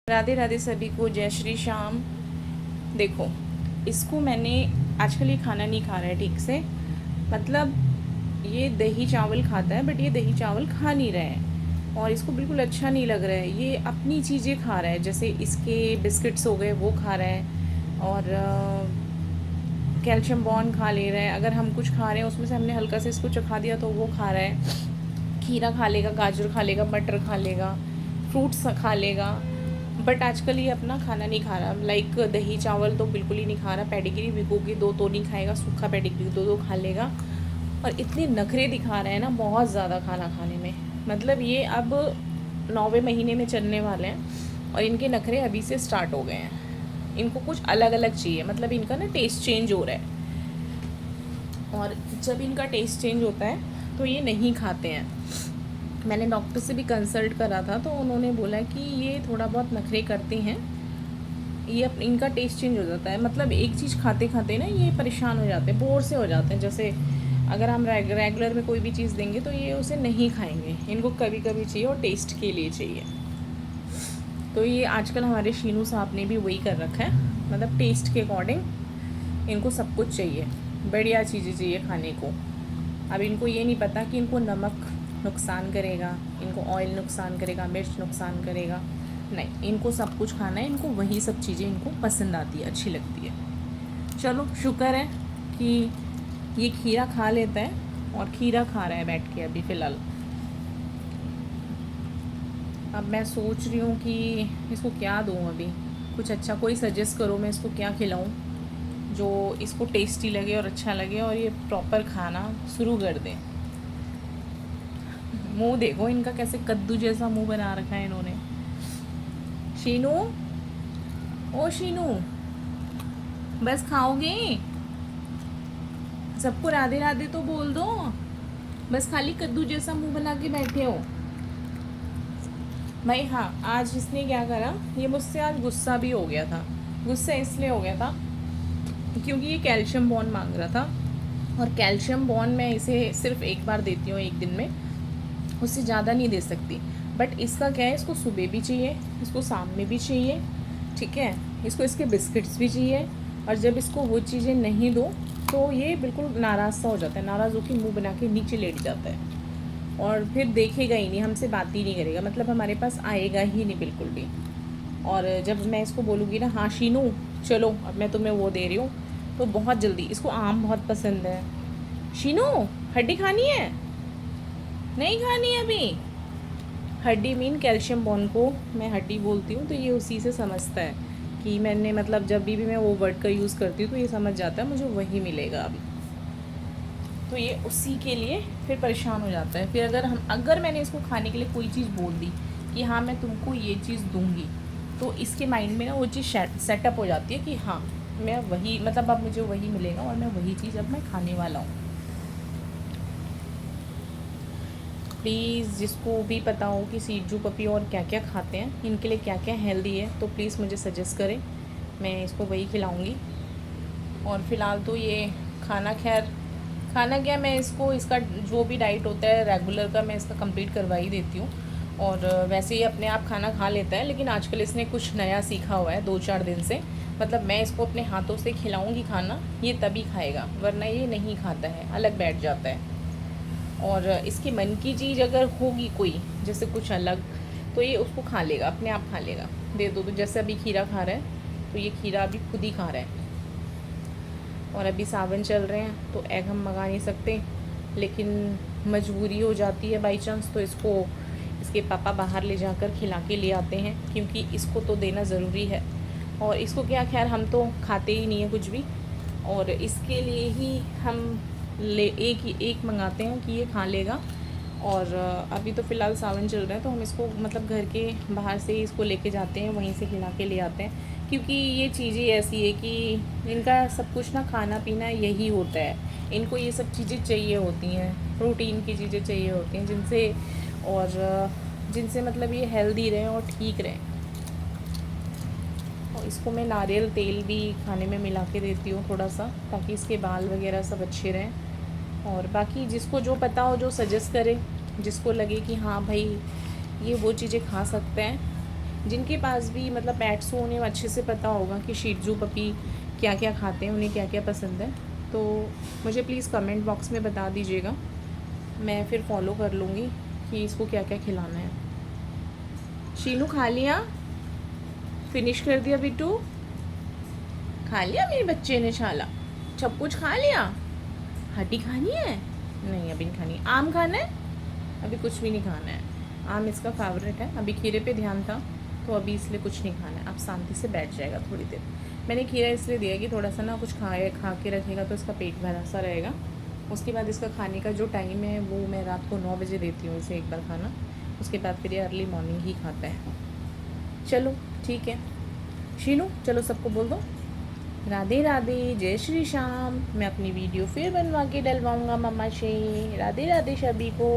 राधे राधे सभी को, जय श्री श्याम। देखो, इसको मैंने आजकल ये खाना नहीं खा रहा है ठीक से। मतलब ये दही चावल खाता है, बट ये दही चावल खा नहीं रहा है और इसको बिल्कुल अच्छा नहीं लग रहा है। ये अपनी चीज़ें खा रहा है, जैसे इसके बिस्किट्स हो गए वो खा रहा है, और कैल्शियम बॉन्ड खा ले रहा है। अगर हम कुछ खा रहे हैं उसमें से हमने हल्का से इसको चखा दिया तो वो खा रहा है। खीरा खा लेगा, गाजर खा लेगा, मटर खा लेगा, फ्रूट्स खा लेगा। बट आजकल ये अपना खाना नहीं खा रहा। लाइक दही चावल तो बिल्कुल ही नहीं खा रहा। पेडिग्री भिगो के दो तो नहीं खाएगा, सूखा पेडिग्री दो दो खा लेगा। और इतने नखरे दिखा रहे हैं ना, बहुत ज़्यादा खाना खाने में। मतलब ये अब 9वें महीने में चलने वाले हैं और इनके नखरे अभी से स्टार्ट हो गए हैं। इनको कुछ अलग अलग चाहिए, मतलब इनका ना टेस्ट चेंज हो रहा है। और जब इनका टेस्ट चेंज होता है तो ये नहीं खाते हैं। मैंने डॉक्टर से भी कंसल्ट करा था तो उन्होंने बोला कि ये थोड़ा बहुत नखरे करते हैं, ये इनका टेस्ट चेंज हो जाता है। मतलब एक चीज़ खाते खाते ना ये परेशान हो जाते हैं, बोर से हो जाते हैं। जैसे अगर हम रेगुलर में कोई भी चीज़ देंगे तो ये उसे नहीं खाएंगे, इनको कभी कभी चाहिए और टेस्ट के लिए चाहिए। तो ये आजकल हमारे शीनू साहब ने भी वही कर रखा है, मतलब टेस्ट के अकॉर्डिंग इनको सब कुछ चाहिए, बढ़िया चीज़ें चाहिए खाने को। अब इनको ये नहीं पता कि इनको नमक नुकसान करेगा, इनको ऑयल नुकसान करेगा, मिर्च नुकसान करेगा। नहीं, इनको सब कुछ खाना है, इनको वही सब चीज़ें इनको पसंद आती है, अच्छी लगती है। चलो शुक्र है कि ये खीरा खा लेता है और खीरा खा रहा है बैठ के अभी फ़िलहाल। अब मैं सोच रही हूँ कि इसको क्या दूँ अभी, कुछ अच्छा कोई सजेस्ट करो, मैं इसको क्या खिलाऊँ जो इसको टेस्टी लगे और अच्छा लगे और ये प्रॉपर खाना शुरू कर दें। मुंह देखो इनका, कैसे कद्दू जैसा मुंह बना रखा है इन्होंने। शीनू, ओ शीनू, बस खाओगे? सबको राधे राधे तो बोल दो, बस खाली कद्दू जैसा मुंह बना के बैठे हो भाई। हाँ, आज इसने क्या करा, ये मुझसे आज गुस्सा भी हो गया था। गुस्सा इसलिए हो गया था क्योंकि ये कैल्शियम बॉन्ड मांग रहा था, और कैल्शियम बॉन्ड मैं इसे सिर्फ एक बार देती हूँ एक दिन में, उससे ज़्यादा नहीं दे सकती। बट इसका क्या है, इसको सुबह भी चाहिए, इसको शाम में भी चाहिए, ठीक है। इसको इसके बिस्किट्स भी चाहिए, और जब इसको वो चीज़ें नहीं दो तो ये बिल्कुल नाराज़ सा हो जाता है। नाराज़ होकर मुंह बना के नीचे लेट जाता है और फिर देखेगा ही नहीं, हमसे बात ही नहीं करेगा, मतलब हमारे पास आएगा ही नहीं बिल्कुल भी। और जब मैं इसको बोलूँगी ना, हाँ शीनू चलो अब मैं तुम्हें वो दे रही हूँ, तो बहुत जल्दी, इसको आम बहुत पसंद है। शीनू, हड्डी खानी है? नहीं खानी है अभी। हड्डी मीन कैल्शियम बॉन्ड को मैं हड्डी बोलती हूँ, तो ये उसी से समझता है कि मैंने, मतलब जब भी मैं वो वर्ड का यूज़ करती हूँ तो ये समझ जाता है मुझे वही मिलेगा अभी। तो ये उसी के लिए फिर परेशान हो जाता है। फिर अगर मैंने इसको खाने के लिए कोई चीज़ बोल दी कि हाँ मैं तुमको ये चीज़ दूँगी, तो इसके माइंड में ना वो चीज़ सेटअप हो जाती है कि हाँ मैं वही, मतलब अब मुझे वही मिलेगा और मैं वही चीज़ अब मैं खाने वाला हूँ। प्लीज़ जिसको भी पता हो कि सीजू पपी और क्या क्या खाते हैं, इनके लिए क्या क्या हेल्दी है, तो प्लीज़ मुझे सजेस्ट करें, मैं इसको वही खिलाऊँगी। और फ़िलहाल तो ये खाना, खैर खाना क्या, मैं इसको इसका जो भी डाइट होता है रेगुलर का मैं इसका कंप्लीट करवा ही देती हूँ। और वैसे ही अपने आप खाना खा लेता है, लेकिन आजकल इसने कुछ नया सीखा हुआ है 2-4 दिन से। मतलब मैं इसको अपने हाथों से खिलाऊँगी खाना, ये तभी खाएगा, वरना ये नहीं खाता है, अलग बैठ जाता है। और इसकी मन की चीज़ अगर होगी कोई, जैसे कुछ अलग, तो ये उसको खा लेगा, अपने आप खा लेगा। दे दो तो, जैसे अभी खीरा खा रहा है तो ये खीरा अभी खुद ही खा रहा है। और अभी सावन चल रहे हैं तो एग हम मंगा नहीं सकते, लेकिन मजबूरी हो जाती है बाई चांस, तो इसको इसके पापा बाहर ले जाकर खिला के ले आते हैं, क्योंकि इसको तो देना ज़रूरी है। और इसको क्या, खैर हम तो खाते ही नहीं है कुछ भी, और इसके लिए ही हम एक मंगाते हैं कि ये खा लेगा। और अभी तो फ़िलहाल सावन चल रहा है तो हम इसको मतलब घर के बाहर से ही इसको लेके जाते हैं, वहीं से खिला के ले आते हैं। क्योंकि ये चीज़ें ऐसी है कि इनका सब कुछ ना, खाना पीना यही होता है, इनको ये सब चीज़ें चाहिए होती हैं, प्रोटीन की चीज़ें चाहिए होती हैं, जिनसे मतलब ये हेल्दी रहें और ठीक रहें। और इसको मैं नारियल तेल भी खाने में मिला के देती हूँ थोड़ा सा, ताकि इसके बाल वगैरह सब अच्छे रहें। और बाकी जिसको जो पता हो, जो सजेस्ट करे, जिसको लगे कि हाँ भाई ये वो चीज़ें खा सकते हैं, जिनके पास भी मतलब पेट्स हो उन्हें अच्छे से पता होगा कि शीट्जू पपी क्या क्या खाते हैं, उन्हें क्या क्या पसंद है। तो मुझे प्लीज़ कमेंट बॉक्स में बता दीजिएगा, मैं फिर फॉलो कर लूँगी कि इसको क्या क्या खिलाना है। शीनू खा लिया, फिनिश कर दिया बिट्टू, खा लिया मेरे बच्चे ने छाला, सब कुछ खा लिया। हड्डी खानी है? नहीं अभी नहीं खानी। आम खाना है? अभी कुछ भी नहीं खाना है। आम इसका फेवरेट है, अभी खीरे पे ध्यान था तो अभी इसलिए कुछ नहीं खाना है। अब शांति से बैठ जाएगा थोड़ी देर। मैंने खीरा इसलिए दिया कि थोड़ा सा ना कुछ खा के रखेगा तो इसका पेट भरा सा रहेगा। उसके बाद इसका खाने का जो टाइम है वो मैं रात को 9 बजे देती हूँ इसे एक बार खाना, उसके बाद फिर ये अर्ली मॉर्निंग ही खाता है। चलो ठीक है शीनू, चलो सबको बोल दो राधे राधे, जय श्री श्याम। मैं अपनी वीडियो फिर बनवा के डलवाऊँगा मम्मा से। राधे राधे सभी को।